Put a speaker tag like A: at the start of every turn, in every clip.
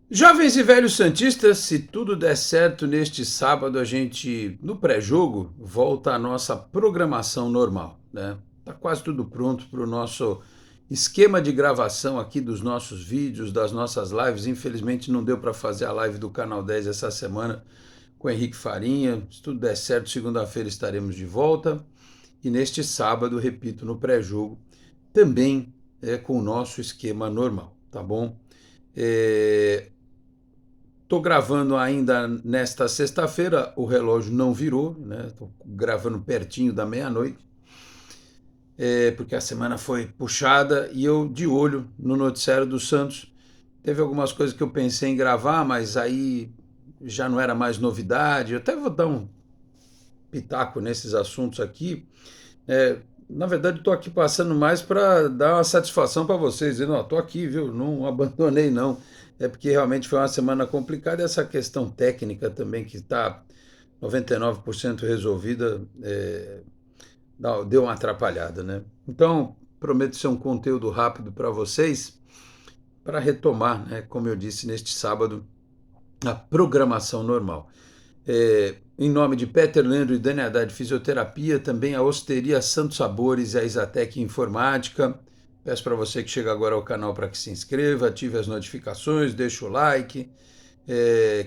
A: Jovens e velhos santistas, se tudo der certo neste sábado, a gente, no pré-jogo, volta à nossa programação normal, né? Tá quase tudo pronto para o nosso esquema de gravação aqui dos nossos vídeos, das nossas lives. Infelizmente não deu para fazer a live do Canal 10 essa semana com o Henrique Farinha. Se tudo der certo, segunda-feira estaremos de volta. E neste sábado, repito, no pré-jogo, também é com o nosso esquema normal, tá bom? É, Estou gravando ainda nesta sexta-feira, o relógio não virou, né? Estou gravando pertinho da meia-noite, porque a semana foi puxada e eu de olho no noticiário do Santos. Teve algumas coisas que eu pensei em gravar, mas aí já não era mais novidade. Eu até vou dar um pitaco nesses assuntos aqui. Na verdade, estou aqui passando mais para dar uma satisfação para vocês, dizendo, estou aqui, viu? Não abandonei, não. É porque realmente foi uma semana complicada e essa questão técnica também, que está 99% resolvida, deu uma atrapalhada, né? Então, prometo ser um conteúdo rápido para vocês, para retomar, né, como eu disse, neste sábado, a programação normal. Em nome de Peter Leandro e Dani Haddad Fisioterapia, também a Osteria Santos Sabores e a Isatec Informática. Peço para você que chega agora ao canal para que se inscreva, ative as notificações, deixe o like,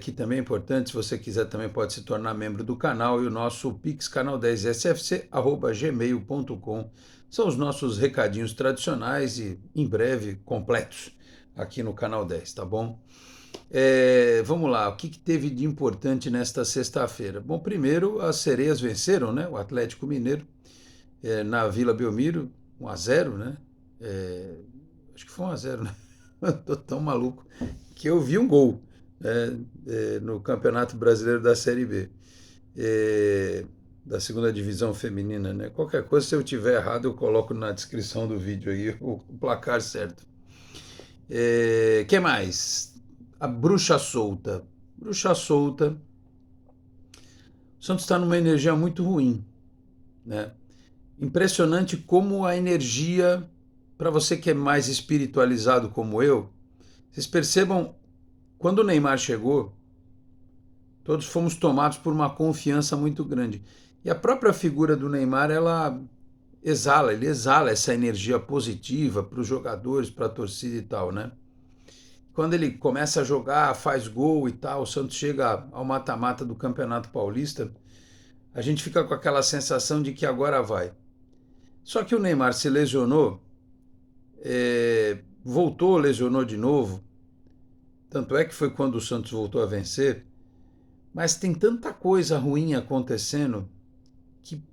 A: que também é importante. Se você quiser, também pode se tornar membro do canal. E o nosso Pix canal10sfc@gmail.com são os nossos recadinhos tradicionais e em breve completos aqui no canal 10, tá bom? Vamos lá, o que teve de importante nesta sexta-feira? Bom, primeiro as sereias venceram, né? O Atlético Mineiro na Vila Belmiro, 1-0, né? Acho que foi 1-0, né? Tô tão maluco que eu vi um gol, né? No Campeonato Brasileiro da Série B, da segunda divisão feminina, né? Qualquer coisa, se eu tiver errado, eu coloco na descrição do vídeo aí o placar certo. Que mais? A bruxa solta. Bruxa solta. O Santos está numa energia muito ruim, né? Impressionante como a energia, para você que é mais espiritualizado como eu, vocês percebam, quando o Neymar chegou, todos fomos tomados por uma confiança muito grande. E a própria figura do Neymar, ele exala essa energia positiva para os jogadores, para a torcida e tal, né? Quando ele começa a jogar, faz gol e tal, o Santos chega ao mata-mata do Campeonato Paulista, a gente fica com aquela sensação de que agora vai. Só que o Neymar se lesionou, voltou, lesionou de novo, tanto é que foi quando o Santos voltou a vencer, mas tem tanta coisa ruim acontecendo que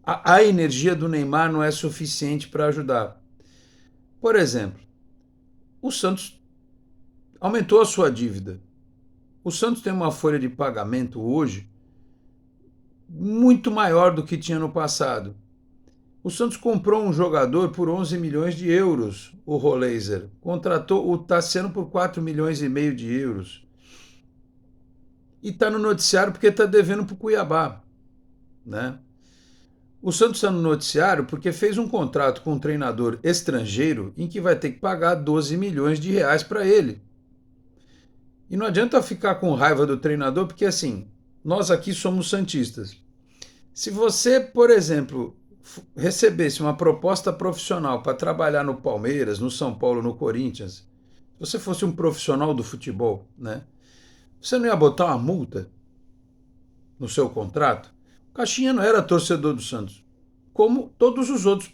A: a energia do Neymar não é suficiente para ajudar. Por exemplo, o Santos aumentou a sua dívida. O Santos tem uma folha de pagamento hoje muito maior do que tinha no passado. O Santos comprou um jogador por 11 milhões de euros, o Roleiser. Contratou o Tassiano por 4 milhões e meio de euros. E está no noticiário porque está devendo para o Cuiabá, né? O Santos está no noticiário porque fez um contrato com um treinador estrangeiro em que vai ter que pagar 12 milhões de reais para ele. E não adianta ficar com raiva do treinador, porque assim, nós aqui somos santistas. Se você, por exemplo, recebesse uma proposta profissional para trabalhar no Palmeiras, no São Paulo, no Corinthians, se você fosse um profissional do futebol, né? Você não ia botar uma multa no seu contrato? O Caixinha não era torcedor do Santos, como todos os outros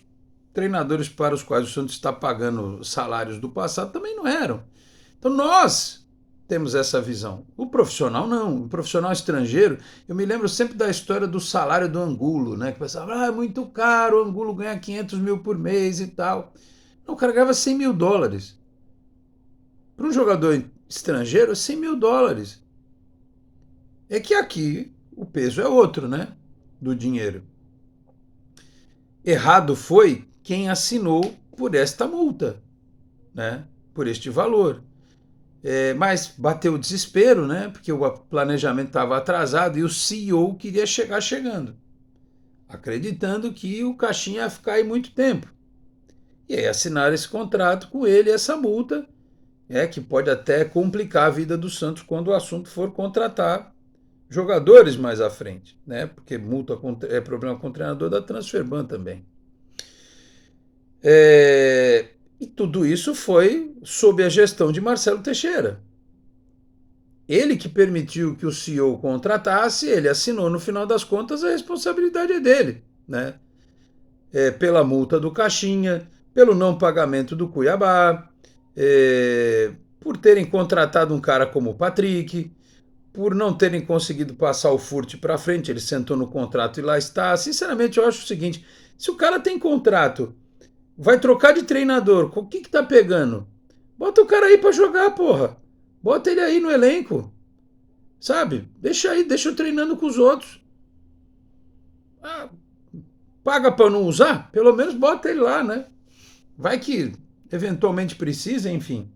A: treinadores para os quais o Santos está pagando salários do passado também não eram. Então nós temos essa visão. O profissional não. O profissional estrangeiro, eu me lembro sempre da história do salário do Angulo, né? Que pensava, é muito caro, o Angulo ganha 500 mil por mês e tal. Não, o cara ganhava 100 mil dólares. Para um jogador estrangeiro, 100 mil dólares. É que aqui o peso é outro, né? Do dinheiro. Errado foi quem assinou por esta multa, né? Por este valor. Mas bateu o desespero, né? Porque o planejamento estava atrasado e o CEO queria chegar chegando, acreditando que o Caixinha ia ficar aí muito tempo. E aí assinaram esse contrato com ele, essa multa, que pode até complicar a vida do Santos quando o assunto for contratar jogadores mais à frente, né? Porque multa é problema com o treinador da Transferban também. E tudo isso foi sob a gestão de Marcelo Teixeira. Ele que permitiu que o CEO contratasse, ele assinou, no final das contas, a responsabilidade é dele, né? Pela multa do Caixinha, pelo não pagamento do Cuiabá, por terem contratado um cara como o Patrick, por não terem conseguido passar o Furt para frente, ele sentou no contrato e lá está. Sinceramente, eu acho o seguinte, se o cara tem contrato, vai trocar de treinador, o que tá pegando? Bota o cara aí para jogar, porra. Bota ele aí no elenco. Sabe? Deixa aí, deixa eu treinando com os outros. Ah, paga para não usar? Pelo menos bota ele lá, né? Vai que eventualmente precisa, enfim.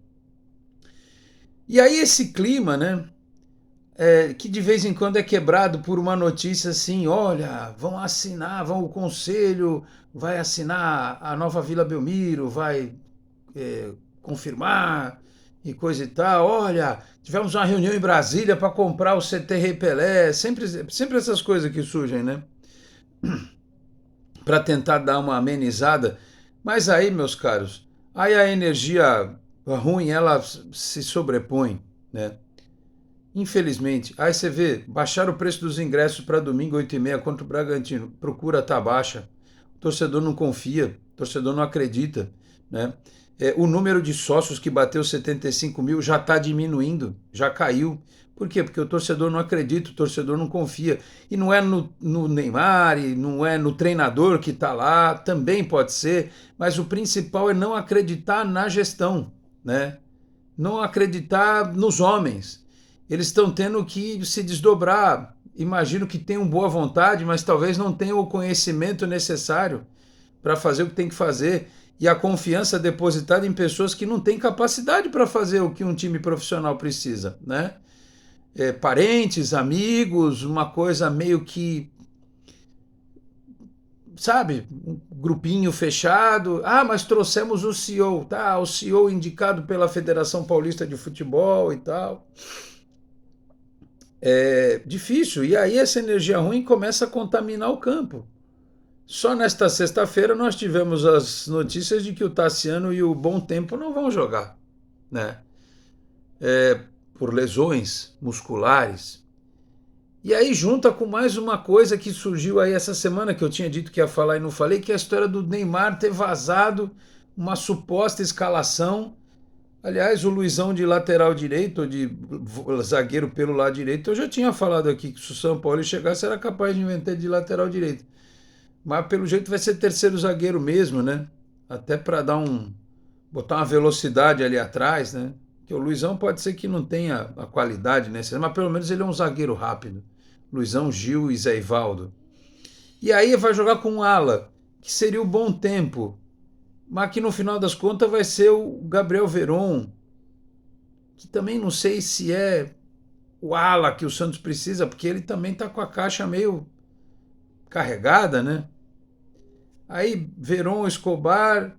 A: E aí esse clima, né? Que de vez em quando é quebrado por uma notícia assim, olha, o conselho vai assinar a nova Vila Belmiro, vai confirmar e coisa e tal. Olha, tivemos uma reunião em Brasília para comprar o CT Rei Pelé, sempre essas coisas que surgem, né? Para tentar dar uma amenizada. Mas aí, meus caros, aí a energia ruim, ela se sobrepõe, né? Infelizmente, aí você vê, baixaram o preço dos ingressos para domingo 8h30 contra o Bragantino. Procura tá baixa. O torcedor não confia, o torcedor não acredita, né? O número de sócios que bateu 75 mil já está diminuindo, já caiu. Por quê? Porque o torcedor não acredita, o torcedor não confia. E não é no Neymar, e não é no treinador que está lá, também pode ser, mas o principal é não acreditar na gestão, né? Não acreditar nos homens. Eles estão tendo que se desdobrar. Imagino que tenham boa vontade, mas talvez não tenham o conhecimento necessário para fazer o que tem que fazer e a confiança depositada em pessoas que não têm capacidade para fazer o que um time profissional precisa, né? Parentes, amigos, uma coisa meio que, sabe, um grupinho fechado. Ah, mas trouxemos o CEO, tá? O CEO indicado pela Federação Paulista de Futebol e tal. É difícil. E aí essa energia ruim começa a contaminar o campo. Só nesta sexta-feira nós tivemos as notícias de que o Tassiano e o Bom Tempo não vão jogar, né? Por lesões musculares. E aí junta com mais uma coisa que surgiu aí essa semana, que eu tinha dito que ia falar e não falei, que é a história do Neymar ter vazado uma suposta escalação. Aliás, o Luizão de lateral direito, ou de zagueiro pelo lado direito, eu já tinha falado aqui que se o São Paulo chegasse era capaz de inventar de lateral direito. Mas pelo jeito vai ser terceiro zagueiro mesmo, né? Até para botar uma velocidade ali atrás, né? Que o Luizão pode ser que não tenha a qualidade necessária, mas pelo menos ele é um zagueiro rápido. Luizão, Gil e Zé Ivaldo. E aí vai jogar com um ala, que seria o Bom Tempo, mas que no final das contas vai ser o Gabriel Veron, que também não sei se é o ala que o Santos precisa, porque ele também está com a caixa meio carregada, né? Aí Veron, Escobar,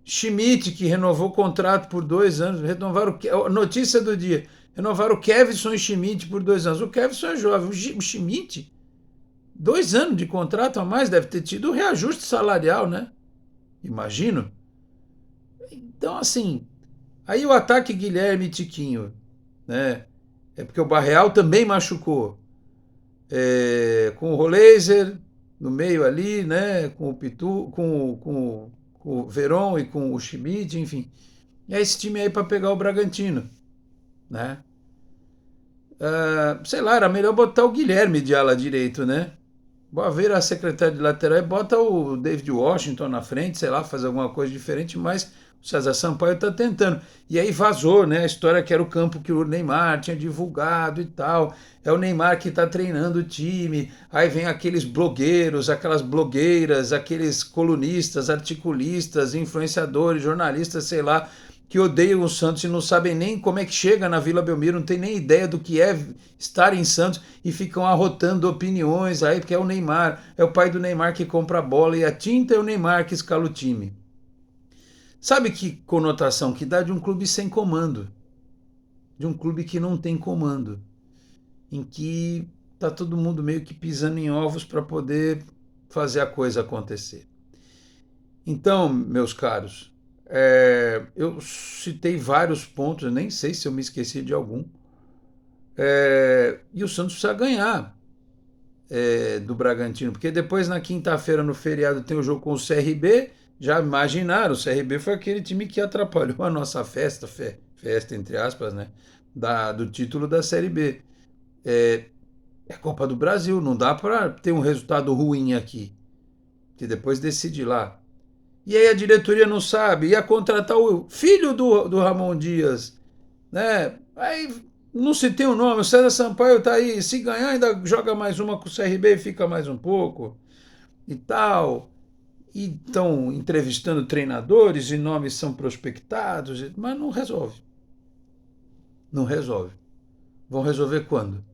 A: Schmidt, que renovou o contrato por 2 anos, renovaram notícia do dia, renovaram o Kevson e Schmidt por 2 anos. O Kevson é jovem, o Schmidt, 2 anos de contrato a mais, deve ter tido um reajuste salarial, né? Imagino. Então, assim, aí o ataque Guilherme e Tiquinho, né? É porque o Barreal também machucou. Com o Roleiser no meio ali, né? Com o Pitu, com o Veron e com o Schmidt, enfim. É esse time aí para pegar o Bragantino, né? Sei lá, era melhor botar o Guilherme de ala direito, né? Ver a secretária de lateral e bota o David Washington na frente, sei lá, fazer alguma coisa diferente, mas o César Sampaio está tentando. E aí vazou, né? A história que era o campo que o Neymar tinha divulgado e tal. É o Neymar que está treinando o time. Aí vem aqueles blogueiros, aquelas blogueiras, aqueles colunistas, articulistas, influenciadores, jornalistas, sei lá, que odeiam o Santos e não sabem nem como é que chega na Vila Belmiro, não tem nem ideia do que é estar em Santos e ficam arrotando opiniões aí, porque é o Neymar, é o pai do Neymar que compra a bola e a tinta é o Neymar que escala o time. Sabe que conotação que dá de um clube sem comando, de um clube que não tem comando, em que tá todo mundo meio que pisando em ovos para poder fazer a coisa acontecer. Então, meus caros, eu citei vários pontos, nem sei se eu me esqueci de algum. E o Santos precisa ganhar do Bragantino, porque depois na quinta-feira, no feriado, tem o jogo com o CRB. Já imaginaram, o CRB foi aquele time que atrapalhou a nossa festa entre aspas, né? Do título da Série B. É Copa do Brasil, não dá para ter um resultado ruim aqui, que depois decide lá. E aí a diretoria não sabe, ia contratar o filho do Ramon Dias, né? Aí não se tem o nome, o César Sampaio tá aí, se ganhar ainda joga mais uma com o CRB e fica mais um pouco e tal. E estão entrevistando treinadores e nomes são prospectados, mas não resolve. Não resolve. Vão resolver quando?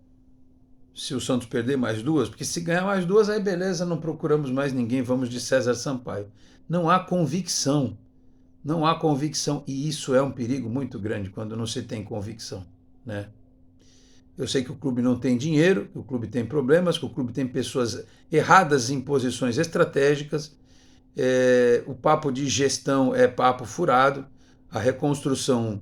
A: Se o Santos perder mais duas? Porque se ganhar mais duas, aí beleza, não procuramos mais ninguém, vamos de César Sampaio. Não há convicção. Não há convicção. E isso é um perigo muito grande quando não se tem convicção, né? Eu sei que o clube não tem dinheiro, que o clube tem problemas, que o clube tem pessoas erradas em posições estratégicas. O papo de gestão é papo furado. A reconstrução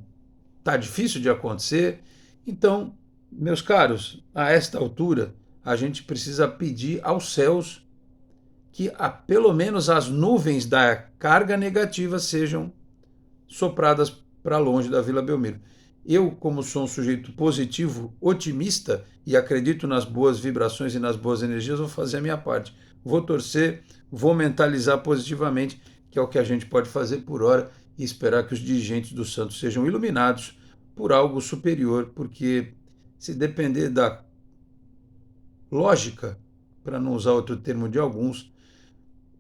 A: está difícil de acontecer. Então, meus caros, a esta altura, a gente precisa pedir aos céus que pelo menos as nuvens da carga negativa sejam sopradas para longe da Vila Belmiro. Eu, como sou um sujeito positivo, otimista e acredito nas boas vibrações e nas boas energias, vou fazer a minha parte. Vou torcer, vou mentalizar positivamente, que é o que a gente pode fazer por hora, e esperar que os dirigentes do Santos sejam iluminados por algo superior, porque se depender da lógica, para não usar outro termo de alguns,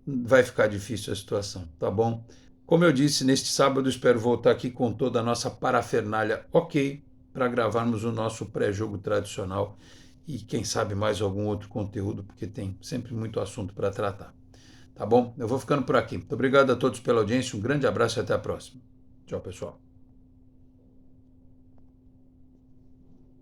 A: vai ficar difícil a situação, tá bom? Como eu disse, neste sábado espero voltar aqui com toda a nossa parafernália ok, para gravarmos o nosso pré-jogo tradicional e quem sabe mais algum outro conteúdo, porque tem sempre muito assunto para tratar. Tá bom? Eu vou ficando por aqui. Muito obrigado a todos pela audiência, um grande abraço e até a próxima. Tchau, pessoal.